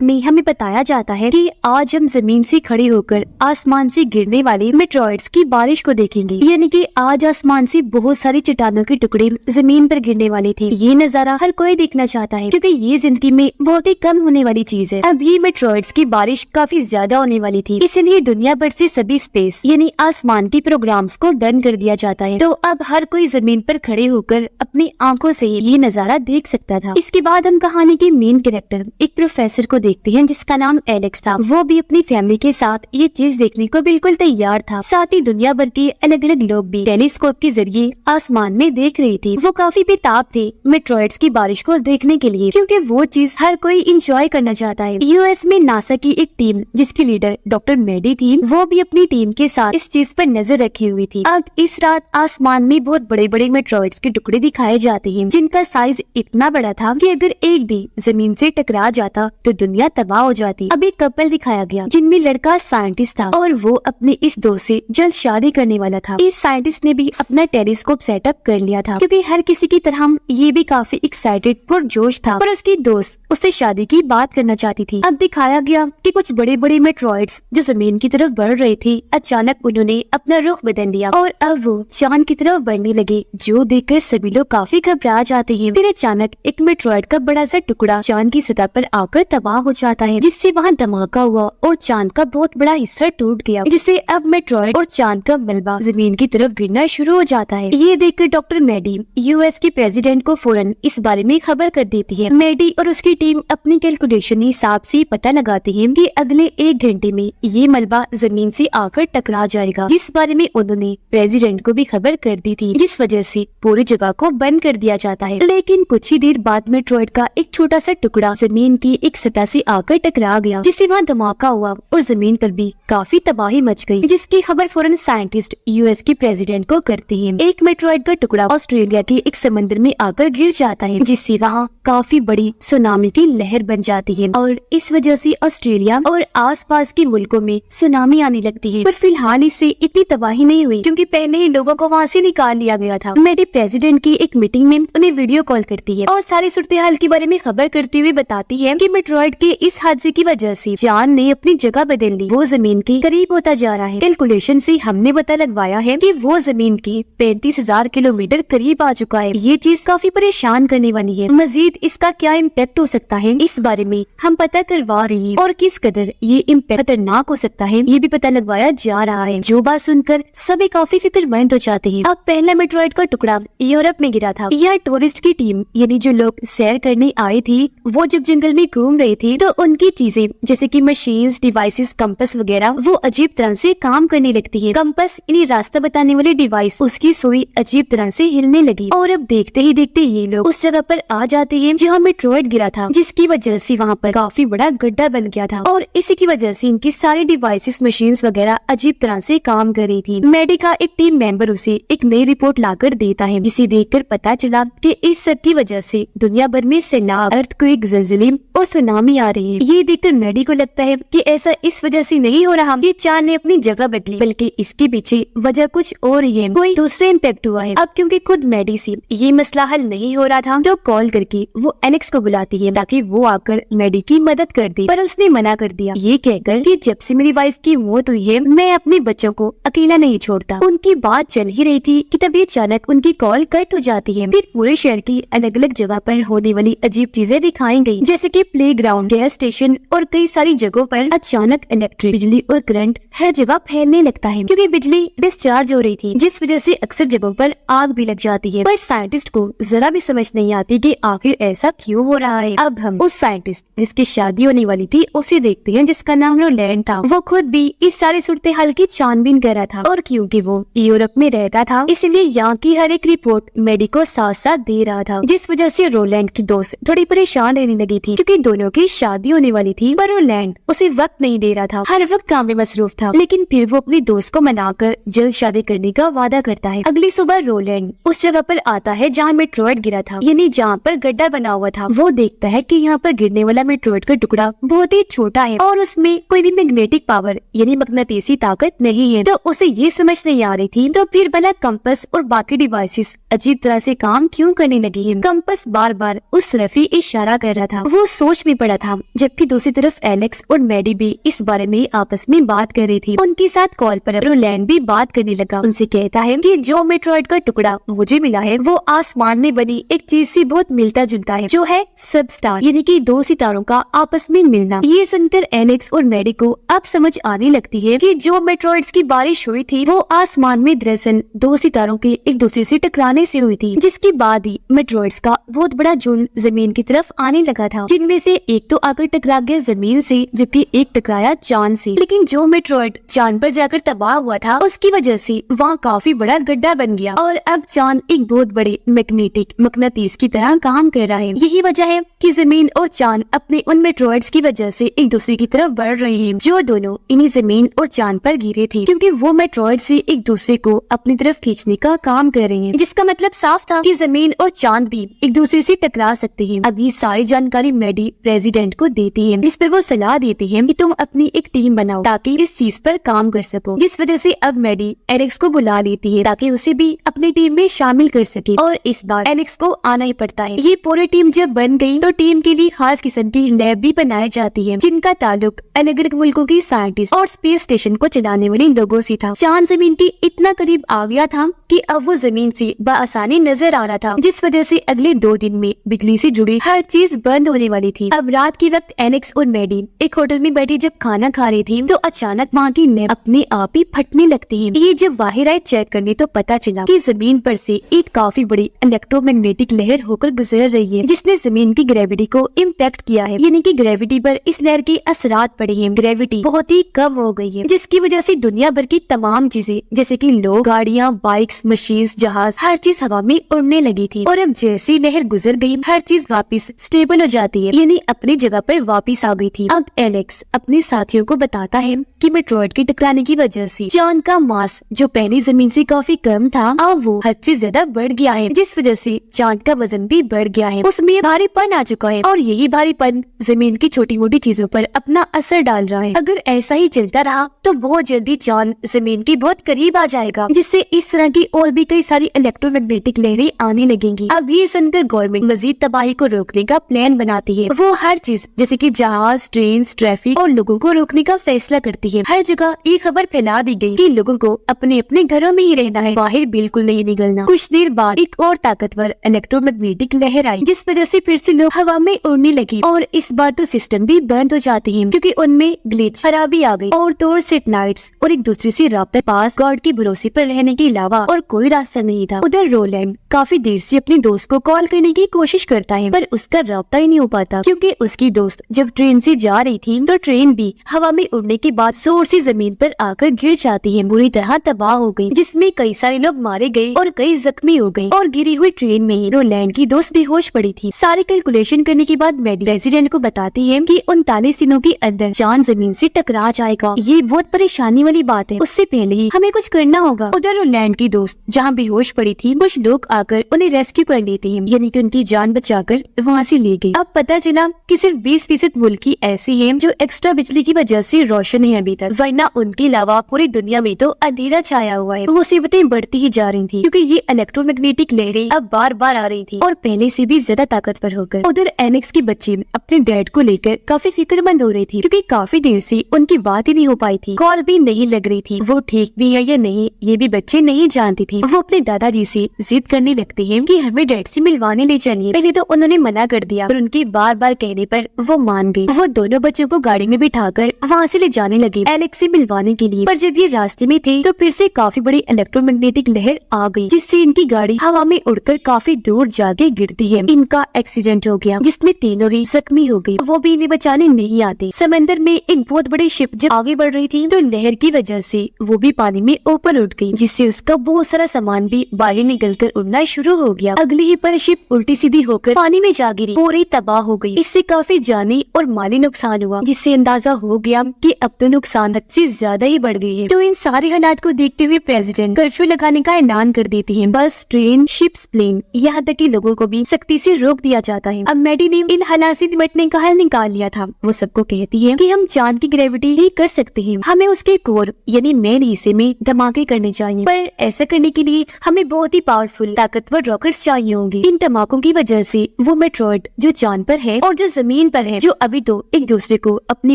में हमें बताया जाता है कि आज हम जमीन से खड़े होकर आसमान से गिरने वाले मेटरॉइड्स की बारिश को देखेंगे। यानी कि आज आसमान से बहुत सारी चट्टानों के टुकड़े जमीन पर गिरने वाले थे। ये नजारा हर कोई देखना चाहता है क्योंकि ये जिंदगी में बहुत ही कम होने वाली चीज है। अब ये मेटरॉइड्स की बारिश काफी ज्यादा होने वाली थी, इसलिए दुनिया भर से सभी स्पेस यानी आसमान के प्रोग्राम्स को बंद कर दिया जाता है। तो अब हर कोई जमीन पर खड़े होकर अपनी आंखों से ये नजारा देख सकता था। इसके बाद हम कहानी के मेन कैरेक्टर एक प्रोफेसर को देखते हैं जिसका नाम एलेक्स था। वो भी अपनी फैमिली के साथ ये चीज देखने को बिल्कुल तैयार था। साथ ही दुनिया भर के अलग अलग लोग भी टेलीस्कोप के जरिए आसमान में देख रहे थे। वो काफी बेताब थे मेटरॉइड्स की बारिश को देखने के लिए क्योंकि वो चीज हर कोई इंजॉय करना चाहता है। यूएस में नासा की एक टीम जिसकी लीडर डॉक्टर मेडी थी, वो भी अपनी टीम के साथ इस चीज पर नजर रखी हुई थी। अब इस रात आसमान में बहुत बड़े बड़े मेटरॉइड्स के टुकड़े दिखाए जाते हैं जिनका साइज इतना बड़ा था कि अगर एक भी जमीन से टकरा जाता तो दुनिया तबाह हो जाती। अब एक कपल दिखाया गया जिनमें लड़का साइंटिस्ट था और वो अपने इस दोस्त से जल्द शादी करने वाला था। इस साइंटिस्ट ने भी अपना टेलीस्कोप सेटअप कर लिया था क्योंकि हर किसी की तरह ये भी काफी एक्साइटेड और जोश था, पर उसकी दोस्त उससे शादी की बात करना चाहती थी। अब दिखाया गया कि कुछ बड़े बड़े मेटरॉइड्स जो जमीन की तरफ बढ़ रहे थे, अचानक उन्होंने अपना रुख बदल लिया और अब वो चांद की तरफ बढ़ने लगे, जो देखकर सभी लोग काफी घबरा जाते हैं। फिर अचानक एक मेटरॉइड का बड़ा सा टुकड़ा चांद की सतह पर आकर तबाह हो जाता है, जिससे वहाँ धमाका हुआ और चांद का बहुत बड़ा हिस्सा टूट गया, जिससे अब मेटरॉइड और चांद का मलबा जमीन की तरफ गिरना शुरू हो जाता है। ये देखकर डॉक्टर मेडी यूएस के प्रेसिडेंट को फौरन इस बारे में खबर कर देती है। मेडी और उसकी टीम अपनी कैलकुलेशन हिसाब से पता लगाती है कि अगले 1 घंटे में ये मलबा जमीन से आकर टकरा जाएगा, जिस बारे में उन्होंने प्रेसिडेंट को भी खबर कर दी थी, जिस वजह से पूरी जगह को बंद कर दिया जाता है। लेकिन कुछ ही देर बाद मेटरॉइड का एक छोटा सा टुकड़ा जमीन की एक सतह से आकर टकरा गया, जिससे वहाँ धमाका हुआ और जमीन पर भी काफी तबाही मच गई, जिसकी खबर फौरन साइंटिस्ट यूएस के प्रेसिडेंट को करती है। एक मेटरॉइड का टुकड़ा ऑस्ट्रेलिया के एक समंदर में आकर गिर जाता है, जिससे वहाँ काफी बड़ी सुनामी की लहर बन जाती है और इस वजह से ऑस्ट्रेलिया और आसपास के मुल्कों में सुनामी आने लगती है। पर फिलहाल इससे इतनी तबाही नहीं हुई क्योंकि पहले ही लोगों को वहाँ से निकाल लिया गया था। मेडी प्रेसिडेंट की एक मीटिंग में उन्हें वीडियो कॉल करती है और सारी सूरत हाल के बारे में खबर करते हुए बताती है कि मेटरॉइड के इस हादसे की वजह से चांद ने अपनी जगह बदल ली, वो जमीन के करीब होता जा रहा है। कैलकुलेशन से हमने पता लगवाया है कि वो जमीन की 35,000 किलोमीटर करीब आ चुका है। ये चीज काफी परेशान करने वाली है। मजीद इसका क्या इम्पैक्ट हो सकता है, इस बारे में हम पता करवा रहे हैं और किस कदर ये इम्पैक्ट खतरनाक हो सकता है ये भी पता लगवाया जा रहा है। जो बात सुनकर सभी काफी फिक्रमंद हो जाते हैं। अब पहला मेटरॉइड का टुकड़ा यूरोप में गिरा था। यह टूरिस्ट की टीम यानी जो लोग सैर करने आए थे, वो जब जंगल में घूम रहे थे तो उनकी चीजें जैसे कि मशीन्स, डिवाइसेस, कंपास वगैरह वो अजीब तरह से काम करने लगती है। कंपास यानी रास्ता बताने वाली डिवाइस, उसकी सुई अजीब तरह से हिलने लगी और अब देखते ही देखते ये लोग उस जगह पर आ जाते हैं जहाँ मेटरॉइड गिरा था, जिसकी वजह से वहाँ पर काफी बड़ा गड्ढा बन गया था और इसी की वजह से इनकी सारी डिवाइसेस, मशीन्स वगैरह अजीब तरह से काम कर रही थी। मेडी का एक टीम मेंबर उसे एक नई रिपोर्ट लाकर देता है, जिसे देखकर पता चला कि इस सब की वजह से दुनिया भर में सैलाब, अर्थक्वेक, ज़लज़ले और सुनामी आ रही है। ये देखकर मेडी को लगता है कि ऐसा इस वजह से नहीं हो रहा कि चांद ने अपनी जगह बदली, बल्कि इसके पीछे वजह कुछ और ही है, कोई दूसरा इम्पैक्ट हुआ है। अब क्योंकि खुद मेडी से ये मसला हल नहीं हो रहा था तो कॉल करके वो एलेक्स को बुलाती है ताकि वो आकर मेडी की मदद कर दे, पर उसने मना कर दिया, ये कहकर कि जब से मेरी वाइफ की मौत हुई है मैं अपने बच्चों को अकेला नहीं छोड़ता। उनकी बात चल ही रही थी कि तभी अचानक उनकी कॉल कट हो जाती है। फिर पूरे शहर की अलग अलग जगह पर होने वाली अजीब चीजें दिखाई गई, जैसे कि प्लेग्राउंड, गैस स्टेशन और कई सारी जगहों पर अचानक इलेक्ट्रिक बिजली और करंट हर जगह फैलने लगता है क्योंकि बिजली डिस्चार्ज हो रही थी, जिस वजह से अक्सर जगहों पर आग भी लग जाती है। पर साइंटिस्ट को जरा भी समझ नहीं आती कि आखिर ऐसा क्यों हो रहा है। अब हम उस साइंटिस्ट जिसकी शादी होने वाली थी उसे देखते हैं, जिसका नाम रोलैंड था। वो खुद भी इस सारे सूरत हाल की छानबीन कर रहा था और क्योंकि वो यूरोप में रहता था इसलिए यहाँ की हर एक रिपोर्ट मेडी को साथ साथ दे रहा था, जिस वजह से रोलैंड की दोस्त थोड़ी परेशान रहने लगी थी क्योंकि दोनों की शादी होने वाली थी। पर रोलैंड उसे वक्त नहीं दे रहा था, हर वक्त काम में मसरूफ था। लेकिन फिर वो अपनी दोस्त को मनाकर जल्द शादी करने का वादा करता है। अगली सुबह रोलैंड उस जगह पर आता है जहाँ मेटरॉइड गिरा था, यानी जहाँ पर गड्ढा बना हुआ था। वो देखता है कि यहाँ पर गिरने वाला मेटरॉइड का टुकड़ा बहुत ही छोटा है और उसमें कोई भी मैग्नेटिक पावर यानी मकनातीसी ताकत नहीं है। तो उसे ये समझ नहीं आ रही थी तो फिर भला कंपास और बाकी डिवाइसेस अजीब तरह से काम क्यों करने लगी है। कंपास बार बार उस तरफ ही इशारा कर रहा था। वो सोच में पड़ा था था, जबकि दूसरी तरफ एलेक्स और मैडी भी इस बारे में आपस में बात कर रही थी। उनके साथ कॉल पर रोलैंड भी बात करने लगा। उनसे कहता है कि जो मेट्रॉइड का टुकड़ा मुझे मिला है वो आसमान में बनी एक चीज से बहुत मिलता जुलता है, जो है सब स्टार, यानी कि 2 सितारों का आपस में मिलना। ये सुनकर एलेक्स और मैडी को अब समझ आने लगती है कि जो मेट्रॉइड्स की बारिश हुई थी वो आसमान में दरअसल 2 सितारों के एक दूसरे से टकराने से हुई थी, जिसके बाद ही मेट्रॉइड्स का बहुत बड़ा झुंड जमीन की तरफ आने लगा था, जिनमें से एक तो आकर टकरा गया जमीन से, जबकि एक टकराया चांद से। लेकिन जो मेट्रॉइड चांद पर जाकर तबाह हुआ था उसकी वजह से वहाँ काफी बड़ा गड्ढा बन गया और अब चांद एक बहुत बड़े मैग्नेटिक मकनातीस की तरह काम कर रहा है। यही वजह है कि जमीन और चांद अपने उन मेट्रॉइड्स की वजह से एक दूसरे की तरफ बढ़ रहे हैं, जो दोनों इन्हीं जमीन और चांद पर गिरे थे, क्योंकि वो मेट्रॉइड से एक दूसरे को अपनी तरफ खींचने का काम कर रहे हैं, जिसका मतलब साफ था कि जमीन और चांद भी एक दूसरे से टकरा सकते हैं। अब ये सारी जानकारी मैडी प्रेसिडेंट को देती है, जिस पर वो सलाह देती है कि तुम अपनी एक टीम बनाओ ताकि इस चीज पर काम कर सको। जिस वजह से अब मैडी एलेक्स को बुला लेती है ताकि उसे भी अपनी टीम में शामिल कर सके, और इस बार एलेक्स को आना ही पड़ता है। ये पूरी टीम जब बन गई तो टीम के लिए खास किस्म की लैब भी बनाई जाती है, जिनका ताल्लुक अलग अलग मुल्कों की साइंटिस्ट और स्पेस स्टेशन को चलाने वाले लोगों से था। चांद जमीन के इतना करीब आ गया था कि अब वो जमीन से बआसानी नजर आ रहा था, जिस वजह से अगले 2 दिन में बिजली से जुड़ी हर चीज बंद होने वाली थी। अब रात के वक्त एलेक्स और मैडी एक होटल में बैठी जब खाना खा रही थी तो अचानक वहाँ की लैब अपने आप ही फटने लगती है। ये जब बाहर आए चेक करने तो पता चला कि जमीन पर से एक काफी बड़ी इलेक्ट्रोमैग्नेटिक लहर होकर गुजर रही है, जिसने जमीन की ग्रेविटी को इम्पैक्ट किया है, यानी कि ग्रेविटी पर इस लहर के असरात पड़े हैं। ग्रेविटी बहुत ही कम हो गई है, जिसकी वजह से दुनिया भर की तमाम चीजें जैसे कि लोग, गाड़ियाँ, बाइक्स, मशीन, जहाज, हर चीज हवा में उड़ने लगी थी। और अब जैसी लहर गुजर गई हर चीज वापस स्टेबल हो जाती है, यानी अपनी जगह पर वापस आ गई थी। अब एलेक्स अपने साथियों को बताता है कि मेट्रॉइड के टकराने की वजह से चांद का मास जो पहले जमीन से काफी कम था अब वो हद से ज्यादा बढ़ गया है, जिस वजह से चांद का वजन भी बढ़ गया है, उसमें भारीपन आ चुका है और यही भारीपन जमीन की छोटी मोटी चीजों पर अपना असर डाल रहा है। अगर ऐसा ही चलता रहा तो बहुत जल्दी चांद जमीन के बहुत करीब आ जाएगा, जिससे इस तरह की और भी कई सारी इलेक्ट्रोमैग्नेटिक लहरें आने लगेंगी। अब ये सुनकर गवर्नमेंट मजीद तबाही को रोकने का प्लान बनाती है। वो हर चीज जैसे कि जहाज, ट्रेन, ट्रैफिक और लोगों को रोकने का फैसला करती है। हर जगह ये खबर फैला दी गई कि लोगों को अपने अपने घरों में ही रहना है, बाहर बिल्कुल नहीं निकलना। कुछ देर बाद एक और ताकतवर इलेक्ट्रोमैग्नेटिक लहर आई, जिस वजह से फिर से लोग हवा में उड़ने लगे और इस बार तो सिस्टम भी बंद हो जाते हैं, क्योंकि उनमें ग्लिच खराबी आ गई और तो सैटेलाइट्स और एक दूसरे से राब्ता पास गॉड के भरोसे पर रहने के अलावा और कोई रास्ता नहीं था। उधर रोलैंड काफी देर से अपने दोस्त को कॉल करने की कोशिश करता है, पर उसका राब्ता ही नहीं हो पाता, क्योंकि उसकी दोस्त जब ट्रेन से जा रही थी तो ट्रेन भी हवा में उड़ने के बाद जोर से जमीन पर आकर गिर जाती है, बुरी तरह तबाह हो गई, जिसमें कई सारे लोग मारे गए और कई जख्मी हो गए। और गिरी हुई ट्रेन में ही रोलैंड की दोस्त बेहोश पड़ी थी। सारे कैलकुलेशन करने के बाद मैडी प्रेसिडेंट को बताती है कि 39 दिनों के अंदर चांद जमीन से टकरा जाएगा। ये बहुत परेशानी वाली बात है, उससे पहले ही हमें कुछ करना होगा। उधर रोलैंड की दोस्त जहाँ बेहोश पड़ी थी कुछ लोग आकर उन्हें रेस्क्यू कर लेते हैं, यानी कि उनकी जान बचाकर वहाँ से ले गई। अब पता चला कि सिर्फ 20% मुल्क ही ऐसे हैं जो एक्स्ट्रा बिजली की वजह से रोशन है अभी तक, वरना उनके अलावा पूरी दुनिया में तो अंधेरा छाया हुआ है। मुसीबतें बढ़ती ही जा रही थी, क्योंकि ये इलेक्ट्रोमैग्नेटिक लहरें अब बार बार आ रही थी और पहले से भी ज्यादा ताकतवर होकर। उधर एलेक्स की बच्ची अपने डैड को लेकर काफी फिक्रमंद हो रही थी, क्योंकि काफी देर से उनकी बात ही नहीं हो पाई थी, कॉल भी नहीं लग रही थी। वो ठीक भी है या नहीं ये भी बच्चे नहीं जानती थी। वो अपने दादाजी से जिद करने लगते हैं कि हमें डैड से मिलवाने ले चलिए। पहले तो उन्होंने मना कर दिया, पर उनके बार बार कहने पर वो मान गई। वो दोनों बच्चों को गाड़ी में बिठाकर वहाँ से ले जाने लगे एलेक्स से मिलवाने के लिए। पर जब ये रास्ते में थे तो फिर से काफी बड़ी इलेक्ट्रोमैग्नेटिक लहर आ गई, जिससे इनकी गाड़ी हवा में उड़कर काफी दूर जाके गिरती है। इनका एक्सीडेंट हो गया, जिसमें तीनों ही जख्मी हो गई। वो भी इन्हें बचाने नहीं आते। समंदर में एक बहुत बड़ी शिप जब आगे बढ़ रही थी तो लहर की वजह से वो भी पानी में ऊपर उठ गई, जिससे उसका बहुत सारा सामान भी बाहर निकलकर उड़ना शुरू हो गया। अगली ही पर शिप उल्टी सीधी होकर पानी में जा गिरी, पूरी तबाह हो गई। इससे काफी जानी और माली नुकसान हुआ, जिससे अंदाजा हो गया कि अब तो नुकसान हद से ज्यादा ही बढ़ गई है। तो इन सारे हालात को देखते हुए प्रेसिडेंट कर्फ्यू लगाने का ऐलान कर देती है। बस, ट्रेन, शिप्स, प्लेन, यहाँ तक कि लोगों को भी सख्ती से रोक दिया जाता है। अब मैडी ने इन हालात से निपटने का हल निकाल लिया था। वो सबको कहती है कि हम चांद की ग्रेविटी ही कर सकते हैं, हमें उसके कोर यानी मेन हिस्से में धमाके करने चाहिए, पर ऐसा करने के लिए हमें बहुत ही पावरफुल ताकतवर रॉकेट्स चाहिए होंगे। इन धमाकों की वजह से वो मेट्रॉइड जो चांद पर है और जो जमीन जमीन पर है, जो अभी तो एक दूसरे को अपनी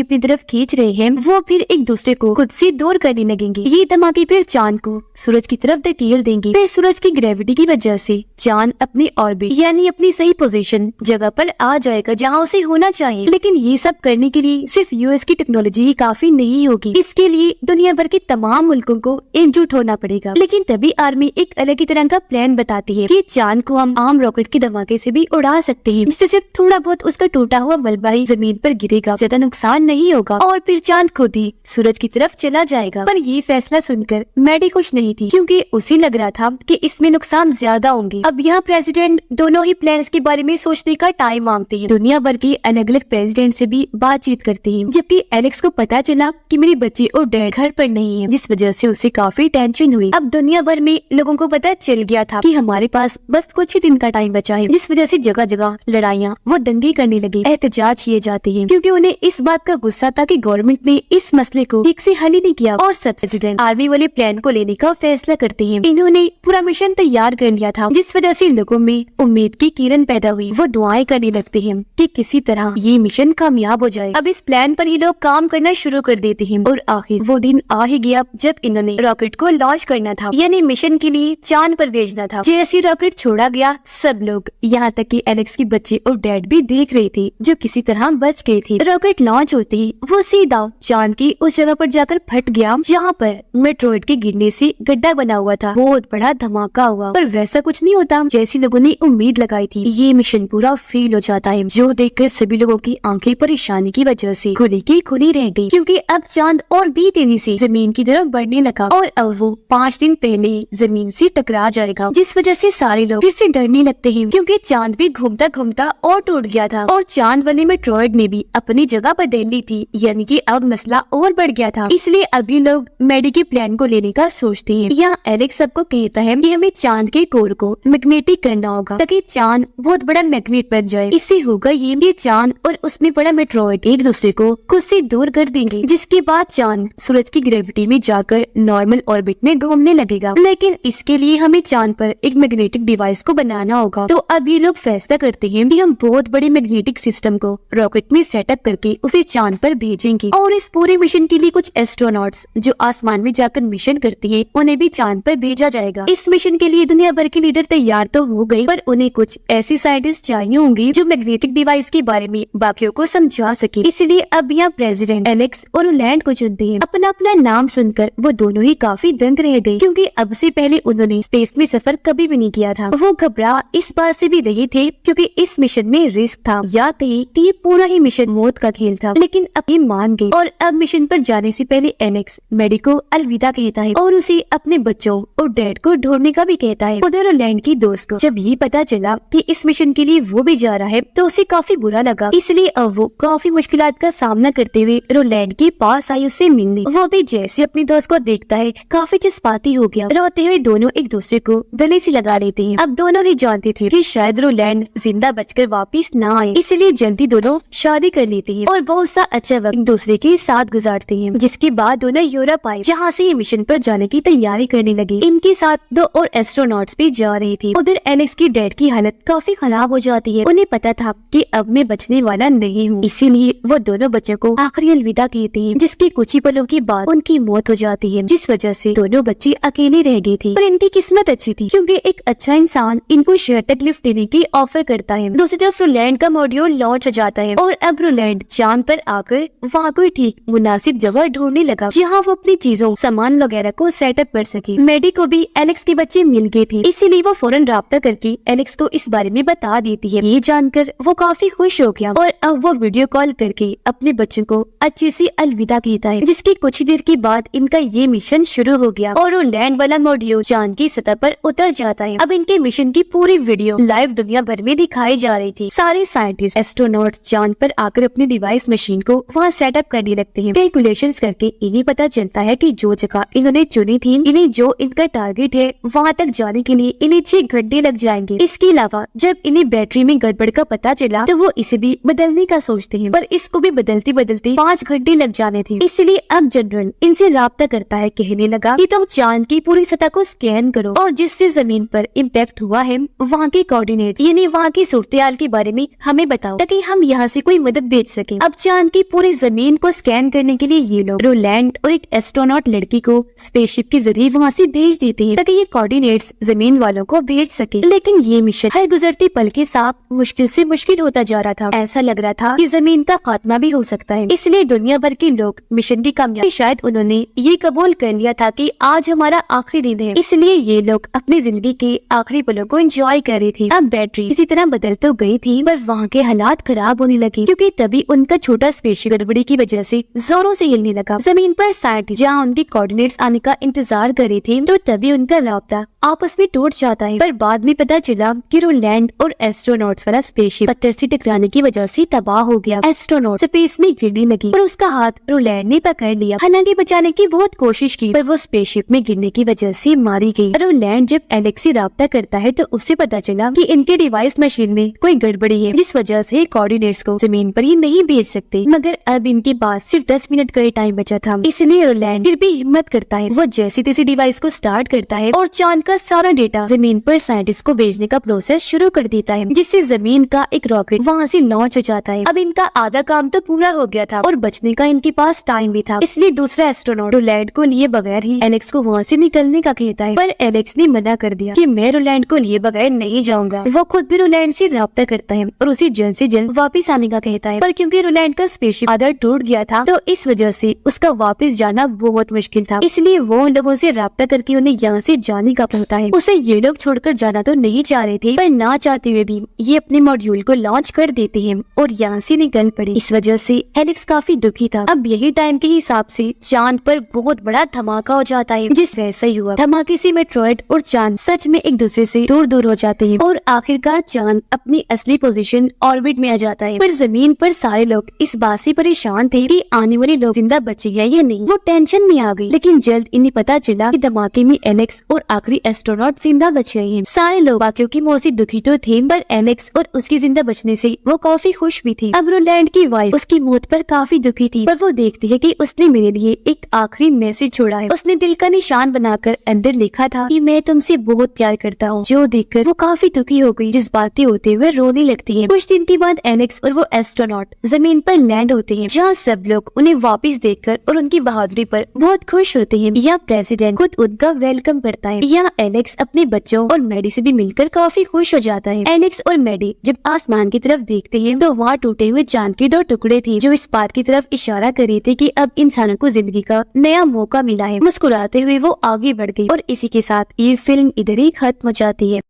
अपनी तरफ खींच रहे हैं, वो फिर एक दूसरे को खुद से दूर करने लगेंगे। ये धमाके फिर चांद को सूरज की तरफ धकेल देंगे। फिर सूरज की ग्रेविटी की वजह से चांद अपनी ऑर्बिट यानी अपनी सही पोजीशन जगह पर आ जाएगा जहाँ उसे होना चाहिए। लेकिन ये सब करने के लिए सिर्फ यूएस की टेक्नोलॉजी काफी नहीं होगी, इसके लिए दुनिया भर के तमाम मुल्कों को एकजुट होना पड़ेगा। लेकिन तभी आर्मी एक अलग ही तरह का प्लान बताती है कि चांद को हम आम रॉकेट के धमाके से भी उड़ा सकते हैं, जिससे सिर्फ थोड़ा बहुत उसका टूटा हुआ मलबा ही जमीन पर गिरेगा, ज्यादा नुकसान नहीं होगा और फिर चांद खुद ही सूरज की तरफ चला जाएगा। पर ये फैसला सुनकर मैडी खुश नहीं थी, क्योंकि उसे लग रहा था कि इसमें नुकसान ज्यादा होंगे। अब यहाँ प्रेसिडेंट दोनों ही प्लान्स के बारे में सोचने का टाइम मांगते हैं, दुनिया भर के अलग अलग प्रेसिडेंट से भी बातचीत करते हैं। जबकि एलेक्स को पता चला कि मेरे बच्चे और डैड घर पर नहीं है, जिस वजह से उसे काफी टेंशन हुई। अब दुनिया भर में लोगों को पता चल गया था कि हमारे पास बस कुछ ही दिन का टाइम बचा है, जिस वजह से जगह जगह लड़ाइयाँ वो दंगे करने लगे, एहतजाज किए जाते हैं, क्योंकि उन्हें इस बात का गुस्सा था कि गवर्नमेंट ने इस मसले को ठीक से हल ही नहीं किया। और सब प्रेसिडेंट आर्मी वाले प्लान को लेने का फैसला करते हैं। इन्होंने पूरा मिशन तैयार कर लिया था, जिस वजह से लोगों में उम्मीद की किरण पैदा हुई। वो दुआएं करने लगते हैं कि किसी तरह ये मिशन कामयाब हो जाए। अब इस प्लान पर ये लोग काम करना शुरू कर देते हैं और आखिर वो दिन आ ही गया जब इन्होंने रॉकेट को लॉन्च करना था, यानी मिशन के लिए चांद पर भेजना था। जैसे रॉकेट छोड़ा गया, सब लोग यहाँ तक कि एलेक्स के बच्चे और डैड भी देख रहे थे, जो किसी तरह बच गए थे। रॉकेट लॉन्च होते ही वो सीधा चांद की उस जगह पर जाकर फट गया जहाँ पर मेट्रॉइड के गिरने से गड्ढा बना हुआ था। बहुत बड़ा धमाका हुआ, पर वैसा कुछ नहीं होता जैसी लोगों ने उम्मीद लगाई थी। ये मिशन पूरा फेल हो जाता है, जो देखकर सभी लोगों की आंखें परेशानी की वजह से खुली की खुली रह गई, क्योंकि अब चांद और भी तेजी से जमीन की तरफ बढ़ने लगा और अब वो 5 दिन पहले ही जमीन से टकरा जाएगा, जिस वजह से सारे लोग फिर से डरने लगते हैं, क्योंकि चांद भी घूमता घूमता और टूट गया था और चांद वाले मेट्रॉइड ने भी अपनी जगह बदल ली थी, यानी कि अब मसला और बढ़ गया था। इसलिए अभी लोग मैडी के प्लान को लेने का सोचते हैं। यहाँ एलेक्स सबको कहता है कि हमें चांद के कोर को मैग्नेटिक करना होगा, ताकि चांद बहुत बड़ा मैग्नेट बन जाए। इससे होगा ये चांद और उसमें बड़ा मेट्रॉइड एक दूसरे को खुद से दूर कर देंगे, जिसके बाद चांद सूरज की ग्रेविटी में जाकर नॉर्मल ऑर्बिट में घूमने लगेगा। लेकिन इसके लिए हमें चांद पर एक मैग्नेटिक डिवाइस को बनाना होगा। तो अब ये लोग फैसला करते हैं कि हम बहुत बड़े मैग्नेटिक सिस्टम को रॉकेट में सेटअप करके उसे चांद पर भेजेंगे और इस पूरे मिशन के लिए कुछ एस्ट्रोनॉट्स जो आसमान में जाकर मिशन करते हैं, उन्हें भी चांद पर भेजा जाएगा। इस मिशन के लिए दुनिया भर के लीडर तैयार तो हो गए, पर उन्हें कुछ ऐसी साइंटिस्ट चाहिए होंगे जो मैग्नेटिक डिवाइस के बारे में बाकियों को समझा सके। इसलिए अब यहाँ प्रेसिडेंट एलेक्स और रोलैंड को चुनते हैं। अपना अपना नाम सुनकर वो दोनों ही काफी दंग रह गए, क्योंकि अब से पहले उन्होंने स्पेस में सफर कभी भी नहीं किया था। वो घबरा इस बात से भी रहे थे क्योंकि इस मिशन में रिस्क था, या कहीं कि ये पूरा ही मिशन मौत का खेल था। लेकिन अब ये मान गए और अब मिशन पर जाने से पहले एलेक्स मैडी को अलविदा कहता है और उसे अपने बच्चों और डैड को ढूंढने का भी कहता है। उधर रोलैंड की दोस्त को जब ये पता चला कि इस मिशन के लिए वो भी जा रहा है, तो उसे काफी बुरा लगा। इसलिए अब वो काफी मुश्किलात का सामना करते हुए रोलैंड के पास आई उससे मिलने। वो भी जैसे अपनी दोस्त को देखता है काफी जज्बाती हो गया। रोते हुए दोनों एक दूसरे को गले से लगा लेते हैं। अब दोनों ही जानते थे कि शायद रोलैंड जिंदा बचकर वापस ना आए, इसलिए जल्दी दोनों शादी कर लेते हैं और बहुत सा अच्छा वक्त एक दूसरे के साथ गुजारते हैं। जिसके बाद दोनों यूरोप आए, जहाँ से ये मिशन पर जाने की तैयारी करने लगे। इनके साथ 2 और एस्ट्रोनॉट्स भी जा रहे थे। उधर एलेक्स की डैड की हालत काफी खराब हो जाती है। उन्हें पता था कि अब मैं बचने वाला नहीं हूँ, इसीलिए वो दोनों बच्चों को आखिरी अलविदा कहते हैं, जिसके कुछ ही पलों के बाद उनकी मौत हो जाती है, जिस वजह से दोनों बच्चे अकेले रह गए थे। पर इनकी किस्मत अच्छी थी, क्योंकि एक अच्छा इंसान इनको शहर तक लिफ्ट देने की ऑफर करता है। दूसरी तरफ रोलैंड का मॉड्यूल लॉन्च हो जाता है और अब रोलैंड चांद पर आकर वहाँ कोई ठीक मुनासिब जगह ढूंढने लगा, जहाँ वो अपनी चीजों सामान वगैरह को सेटअप कर सके। मैडी को भी एलेक्स के बच्चे मिल गए थे, इसीलिए वो फौरन राब्ता करके एलेक्स को इस बारे में बता देती है। ये जानकर वो काफी खुश हो गया और अब वो वीडियो कॉल करके अपने बच्चों को अच्छे से अलविदा कहता है, जिसकी कुछ ही देर के बाद इनका ये मिशन शुरू हो गया और रोलैंड वाला मॉड्यूल चांद की सतह पर उतर जाता है। अब इनके मिशन की पूरी वीडियो लाइव दुनिया भर में दिखाई जा रही थी। सारे साइंटिस्ट एस्ट्रोनॉट चांद पर आकर अपनी डिवाइस मशीन को वहाँ सेटअप करने लगते हैं। कैलकुलेशंस करके इन्हें पता चलता है कि जो जगह इन्होंने चुनी थी, इन्हें जो इनका टारगेट है वहाँ तक जाने के लिए इन्हें 6 घंटे लग जाएंगे। इसके अलावा जब इन्हें बैटरी में गड़बड़ का पता चला तो वो इसे भी बदलने का सोचते हैं, पर इसको भी बदलते बदलते 5 घंटे लग जाने थे। इसलिए अब जनरल इनसे राब्ता करता है, कहने लगा कि तुम चांद की पूरी सतह को स्कैन करो और जिससे जमीन पर इम्पैक्ट हुआ है वहाँ के कोऑर्डिनेट यानी वहाँ की सूरत-ए-हाल के बारे में हमें बताओ, ताकि ताकि हम यहाँ से कोई मदद भेज सके। अब चांद की पूरी जमीन को स्कैन करने के लिए ये लोग रोलैंड और एक एस्ट्रोनॉट लड़की को स्पेसशिप के जरिए वहाँ से भेज देते हैं ताकि ये कोऑर्डिनेट्स जमीन वालों को भेज सके। लेकिन ये मिशन हर गुजरती पल के साथ मुश्किल से मुश्किल होता जा रहा था। ऐसा लग रहा था कि जमीन का खात्मा भी हो सकता है। इसलिए दुनिया भर के लोग मिशन की कामयाबी शायद उन्होंने ये कबूल कर लिया था कि आज हमारा आखिरी दिन है, इसलिए ये लोग अपनी जिंदगी के आखिरी पलों को एंजॉय कर रही थी। अब बैटरी इसी तरह बदल तो गई थी, पर वहाँ के हालात खराब होने लगे क्योंकि तभी उनका छोटा स्पेसशिप गड़बड़ी की वजह से जोरों से हिलने लगा। जमीन पर साइंटिस्ट जहाँ उनके कोऑर्डिनेट्स आने का इंतजार कर रही थी, तो तभी उनका राब्ता आपस में टूट जाता है। पर बाद में पता चला कि रोलैंड और एस्ट्रोनॉट्स वाला स्पेसशिप पत्थर से टकराने की वजह से तबाह हो गया। एस्ट्रोनॉट स्पेस में गिरने लगी और उसका हाथ रोलैंड ने पकड़ लिया। हालांकि बचाने की बहुत कोशिश की, पर वो स्पेसशिप में गिरने की वजह से मारी गई। रोलैंड जब एलेक्स से राब्ता करता है तो उससे पता चला कि इनके डिवाइस मशीन में कोई गड़बड़ी है, जिस वजह से कोऑर्डिनेट्स को जमीन पर ही नहीं भेज सकते। मगर अब इनके पास सिर्फ 10 मिनट का ही टाइम बचा था, इसलिए रोलैंड फिर भी हिम्मत करता है। वो जैसी तैसी डिवाइस को स्टार्ट करता है और चांद का सारा डेटा जमीन पर साइंटिस्ट को भेजने का प्रोसेस शुरू कर देता है, जिससे जमीन का एक रॉकेट वहाँ से लॉन्च हो जाता है। अब इनका आधा काम तो पूरा हो गया था और बचने का इनके पास टाइम भी था, इसलिए दूसरा एस्ट्रोनॉट रोलैंड को लिए बगैर ही एलेक्स को वहाँ से निकलने का कहता है। पर एलेक्स ने मना कर दिया कि मैं रोलैंड को लिए बगैर नहीं जाऊंगा। वो खुद भी रोलैंड से राब्ता करता है और उसे जल्द से जल्द वापस आने का कहता है। पर क्योंकि रोलैंड का स्पेसशिप आधा टूट गया था, तो इस वजह से उसका वापस जाना बहुत मुश्किल था, इसलिए वो उन लोगों से राब्ता करके उन्हें यहाँ से जाने का कहता है। उसे ये लोग छोड़कर जाना तो नहीं चाह रहे थे, पर ना चाहते हुए भी ये अपने मॉड्यूल को लॉन्च कर देते हैं और यहाँ से निकल पड़े। इस वजह से एलेक्स काफी दुखी था। अब यही टाइम के हिसाब से चांद पर बहुत बड़ा धमाका हो जाता है, जिस वैसा ही हुआ। धमाके से मेट्रॉइड और चांद सच में एक दूसरे से दूर दूर हो जाते हैं और आखिरकार चांद अपनी असली पोजीशन ऑर्बिट में आ जाता है। पर जमीन पर सारे लोग इस बात से परेशान थे कि आने वाले लोग जिंदा बचेंगे या नहीं। वो टेंशन में आ गई, लेकिन जल्द इन्हें पता चला कि धमाके में एलेक्स और आखिरी एस्ट्रोनॉट जिंदा बच गए हैं। सारे लोग बाकियों की मौत से दुखी तो थे, पर एलेक्स और उसके जिंदा बचने से वो काफी खुश भी थी। अब रोलैंड की वाइफ उसकी मौत पर काफी दुखी थी, पर वो देखती है कि उसने मेरे लिए एक आखिरी मैसेज छोड़ा है। उसने दिल का निशान बनाकर अंदर लिखा था कि मैं तुमसे बहुत प्यार करता हूँ, जो देखकर वो काफी दुखी हो गई। जज्बाती होते हुए रोने लगती है। कुछ दिन के बाद एलेक्स और वो एस्ट्रोनॉट जमीन पर लैंड होते हैं, जहाँ सब लोग उन्हें वापस देखकर और उनकी बहादुरी पर बहुत खुश होते हैं। यहाँ प्रेसिडेंट खुद उनका वेलकम करता है। यहाँ एलेक्स अपने बच्चों और मैडी से भी मिलकर काफी खुश हो जाता है। एलेक्स और मैडी जब आसमान की तरफ देखते हैं तो वहाँ टूटे हुए चांद के 2 टुकड़े थे, जो इस बात की तरफ इशारा कर रहे थे कि अब इंसानों को जिंदगी का नया मौका मिला है। मुस्कुराते हुए वो आगे बढ़ गई और इसी के साथ ये फिल्म इधर ही खत्म हो जाती है।